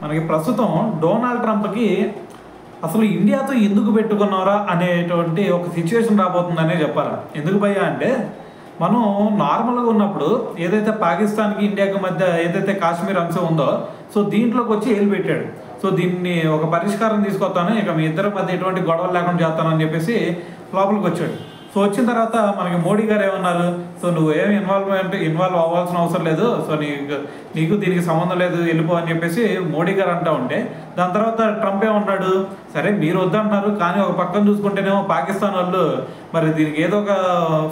మనకి ప్రస్తుతం డొనాల్డ్ ట్రంప్కి అసలు ఇండియాతో ఎందుకు పెట్టుకున్నారా అనేటువంటి ఒక సిచ్యువేషన్ రాబోతుందనే చెప్పాలి. ఎందుకు భయ్యా అంటే మనం నార్మల్గా ఉన్నప్పుడు ఏదైతే పాకిస్తాన్కి ఇండియాకి మధ్య ఏదైతే కాశ్మీర్ అంశం ఉందో సో దీంట్లోకి వచ్చి ఏలు పెట్టాడు. సో దీన్ని ఒక పరిష్కారం తీసుకొస్తాను, ఇక మీ ఇద్దరి మధ్య ఎటువంటి గొడవలు లేకుండా చేస్తానని చెప్పేసి లోపలికి వచ్చాడు. సో వచ్చిన తర్వాత మనకి మోడీ గారు ఏమన్నారు, సో నువ్వు ఏమి ఇన్వాల్వ్ అవ్వాల్సిన అవసరం లేదు, సో నీకు దీనికి సంబంధం లేదు, వెళ్ళిపో అని చెప్పేసి మోడీ గారు అంటూ ఉంటే దాని తర్వాత ట్రంప్ ఏమన్నాడు, సరే మీరు వద్దంటున్నారు కానీ ఒక పక్కన చూసుకుంటేనేమో పాకిస్తాన్ వాళ్ళు మరి దీనికి ఏదో ఒక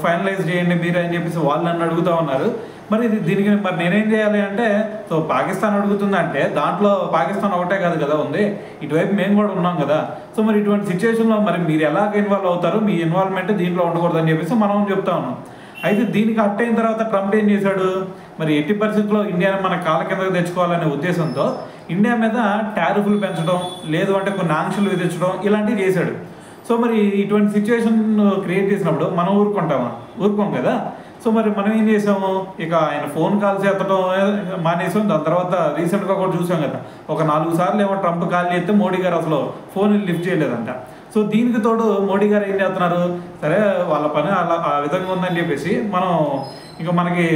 ఫైనలైజ్ చేయండి మీరు అని చెప్పేసి వాళ్ళు నన్ను అడుగుతూ ఉన్నారు. మరి దీనికి మరి నేనేం చేయాలి అంటే, సో పాకిస్తాన్ అడుగుతుందంటే దాంట్లో పాకిస్తాన్ ఒకటే కాదు కదా ఉంది, ఇటువైపు మేము కూడా ఉన్నాం కదా. సో మరి ఇటువంటి సిచ్యువేషన్లో మరి మీరు ఎలాగ ఇన్వాల్వ్ అవుతారు, మీ ఇన్వాల్వ్మెంట్ దీంట్లో ఉండకూడదు అని చెప్పేసి మనం చెప్తా ఉన్నాం. అయితే దీనికి అట్టయిన తర్వాత ట్రంప్ ఏం చేశాడు, మరి ఎట్టి పరిస్థితుల్లో ఇండియాని మన కాళ్ళ కిందకు తెచ్చుకోవాలనే ఉద్దేశంతో ఇండియా మీద టారిఫ్లు పెంచడం, లేదు అంటే కొన్ని ఆంక్షలు విధించడం ఇలాంటివి చేశాడు. సో మరి ఇటువంటి సిచ్యువేషన్ క్రియేట్ చేసినప్పుడు మనం ఊరుకోం కదా. సో మరి మనం ఏం చేసాము, ఇక ఆయన ఫోన్ కాల్స్ ఎత్తడం మానేసాం. దాని తర్వాత రీసెంట్గా కూడా చూసాం కదా, ఒక 4 సార్లు ఏమో ట్రంప్ కాల్ చేస్తే మోడీ గారు అసలు ఫోన్ లిఫ్ట్ చేయలేదంట. సో దీనికి తోడు మోడీ గారు ఏం చేస్తున్నారు, సరే వాళ్ళ పని అలా ఆ విధంగా ఉందని చెప్పేసి మనం ఇంకా మనకి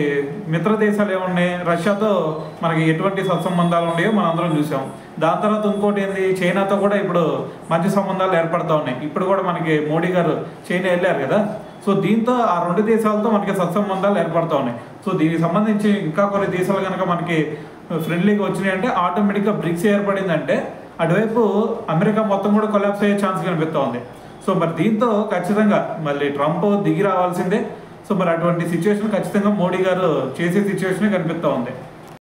మిత్ర దేశాలు ఏమున్నాయి, రష్యాతో మనకి ఎటువంటి సత్సంబంధాలు ఉన్నాయో మనం అందరం చూసాం. దాని తర్వాత ఇంకోటి ఏంది, చైనాతో కూడా ఇప్పుడు మంచి సంబంధాలు ఏర్పడుతూ ఉన్నాయి. ఇప్పుడు కూడా మనకి మోడీ గారు చైనా వెళ్ళారు కదా. సో దీంతో ఆ 2 దేశాలతో మనకి సత్సంబంధాలు ఏర్పడుతూ ఉన్నాయి. సో దీనికి సంబంధించి ఇంకా కొన్ని దేశాలు కనుక మనకి ఫ్రెండ్లీగా వచ్చినాయి అంటే ఆటోమేటిక్గా బ్రిక్స్ ఏర్పడిందంటే అటువైపు అమెరికా మొత్తం కూడా కొలాప్స్ అయ్యే ఛాన్స్ కనిపిస్తూ ఉంది. సో మరి దీంతో ఖచ్చితంగా మళ్ళీ ట్రంప్ దిగి రావాల్సిందే. సో మరి అటువంటి సిచ్యువేషన్ ఖచ్చితంగా మోడీ గారు చేసే సిచ్యువేషనే కనిపిస్తూ ఉంది.